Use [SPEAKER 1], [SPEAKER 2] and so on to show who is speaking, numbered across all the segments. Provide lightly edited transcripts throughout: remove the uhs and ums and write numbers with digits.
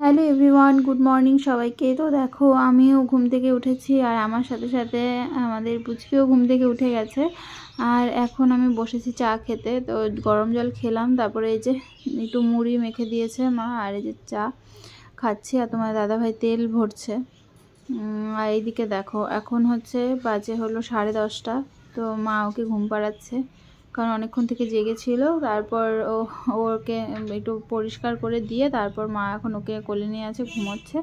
[SPEAKER 1] Hello everyone, good morning সবাইকে। তো দেখো আমিও ঘুম থেকে উঠেছি আর আমার সাথে সাথে আমাদের পুচকিও ঘুম থেকে উঠে গেছে। আর এখন আমি বসেছি চা খেতে। তো গরম জল খেলাম, তারপরে এই যে একটু মুড়ি মেখে দিয়েছে মা, আর এই যে চা খাচ্ছি। আর তোমার দাদাভাই তেল ভরছে। আর এইদিকে দেখো এখন হচ্ছে বাজে হলো 10:30। তো মা ওকে ঘুম পাড়াচ্ছে, কারণ অনেকক্ষণ থেকে জেগেছিল। তারপর ওকে একটু পরিষ্কার করে দিয়ে তারপর মা এখন ওকে কোলে নিয়ে আছে, ঘুমোচ্ছে।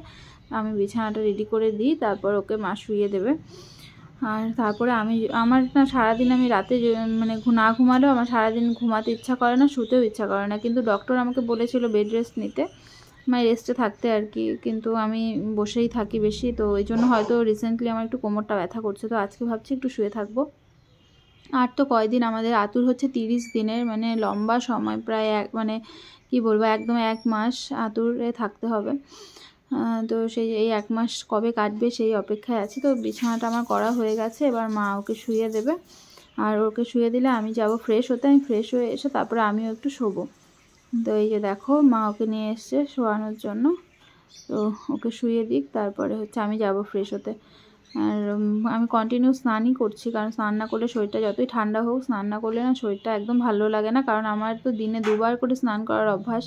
[SPEAKER 1] আমি বিছানাটা রেডি করে দিই, তারপর ওকে মা শুইয়ে দেবে। আর তারপরে আমার না সারাদিন আমি রাতে মানে না ঘুমালেও আমার সারাদিন ঘুমাতে ইচ্ছা করে না, শুতেও ইচ্ছা করে না। কিন্তু ডক্টর আমাকে বলেছিল বেড রেস্ট নিতে, মানে রেস্টে থাকতে আর কি। কিন্তু আমি বসেই থাকি বেশি, তো এই জন্য হয়তো রিসেন্টলি আমার একটু কোমরটা ব্যথা করছে। তো আজকে ভাবছি একটু শুয়ে থাকবো। আর তো কয়দিন আমাদের আতুর হচ্ছে 30 দিনের, মানে লম্বা সময়, প্রায় মানে কি বলবো, একদম 1 মাস আতুরে থাকতে হবে। তো সেই এই 1 মাস কবে কাটবে সেই অপেক্ষায় আছি। তো বিছানাটা আমার করা হয়ে গেছে, এবার মা ওকে শুইয়ে দেবে। আর ওকে শুইয়ে দিলে আমি যাব ফ্রেশ হতে। আমি ফ্রেশ হয়ে এসে তারপরে আমিও একটু শোবো। তো এই যে দেখো মা ওকে নিয়ে এসছে শোয়ানোর জন্য। তো ওকে শুইয়ে দিক, তারপরে হচ্ছে আমি যাব ফ্রেশ হতে। আর আমি কন্টিনিউ স্নানই করছি, কারণ স্নান না করলে শরীরটা যতই ঠান্ডা হোক, স্নান না করলে না শরীরটা একদম ভালো লাগে না। কারণ আমার তো দিনে 2বার করে স্নান করার অভ্যাস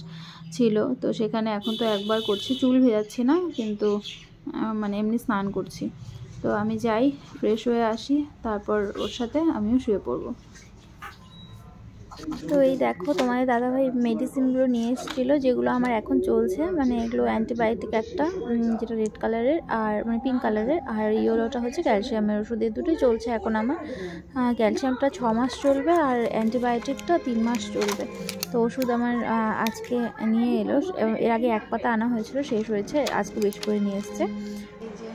[SPEAKER 1] ছিল, তো সেখানে এখন তো 1বার করছি। চুল ভেজাচ্ছি না, কিন্তু মানে এমনি স্নান করছি। তো আমি যাই, ফ্রেশ হয়ে আসি, তারপর ওর সাথে আমিও শুয়ে পড়বো। তো এই দেখো তোমাদের দাদাভাই মেডিসিনগুলো নিয়ে এসেছিলো, যেগুলো আমার এখন চলছে। মানে এগুলো অ্যান্টিবায়োটিক একটা, যেটা রেড কালারের, আর মানে পিঙ্ক কালারের, আর ইয়েলোটা হচ্ছে ক্যালসিয়ামের ওষুধ। এই দুটোই চলছে এখন আমার। ক্যালসিয়ামটা 6 মাস চলবে আর অ্যান্টিবায়োটিকটা 3 মাস চলবে। তো ওষুধ আমার আজকে নিয়ে এলো। এর আগে 1 পাতা আনা হয়েছিল, শেষ হয়েছে, আজকে বেশি করে নিয়ে এসছে। এই যে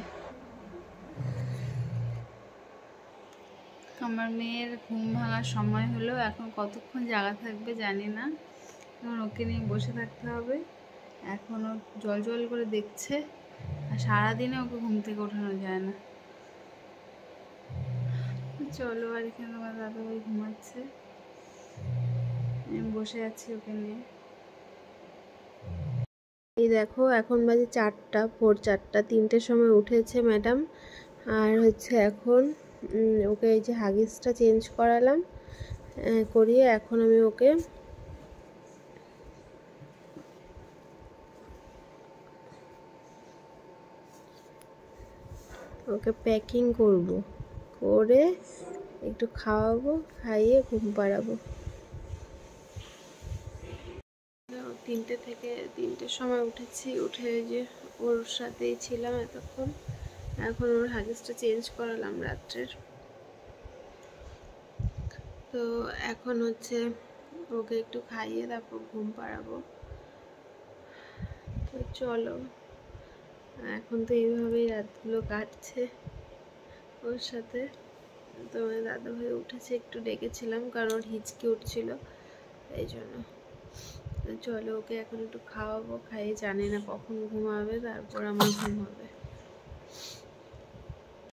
[SPEAKER 1] আমার মেয়ের ঘুম ভাঙার সময় হলো। এখন কতক্ষণ জাগা থাকবে জানি না, এখন ওকে নিয়ে বসে থাকতে হবে। এখনও জল জল করে দেখছে, আর সারাদিনে ওকে ঘুম থেকে ওঠানো যায় না। চলো, আর এখানে তোমার দাদাভাই ঘুমাচ্ছে, আমি বসে আছি ওকে নিয়ে। এই দেখো এখন বাজে 4টা, ভোর 4টা, 3টের সময় উঠেছে ম্যাডাম। আর হচ্ছে এখন ওকে এই যে হাগিসটা চেঞ্জ করালাম, করিয়ে এখন আমি ওকে প্যাকিং করব, করে একটু খাওয়াবো, খাইয়ে ঘুম পাড়াবো। 3টের সময় উঠেছি, উঠে যে ওর সাথেই ছিলাম এতক্ষণ। এখন ওর হাগিসটা চেঞ্জ করালাম রাত্রের। তো এখন হচ্ছে ওকে একটু খাইয়ে তারপর ঘুম পাড়াবো। তো চলো, এখন তো এইভাবেই রাতগুলো কাটছে ওর সাথে। তো আমার দাদাভাই উঠেছে, একটু ডেকেছিলাম কারণ ওর হিচকি উঠছিল, এই জন্য। চলো, ওকে এখন একটু খাওয়াবো, খাইয়ে জানি না কখন ঘুমাবে, তারপর আমার ঘুম হবে।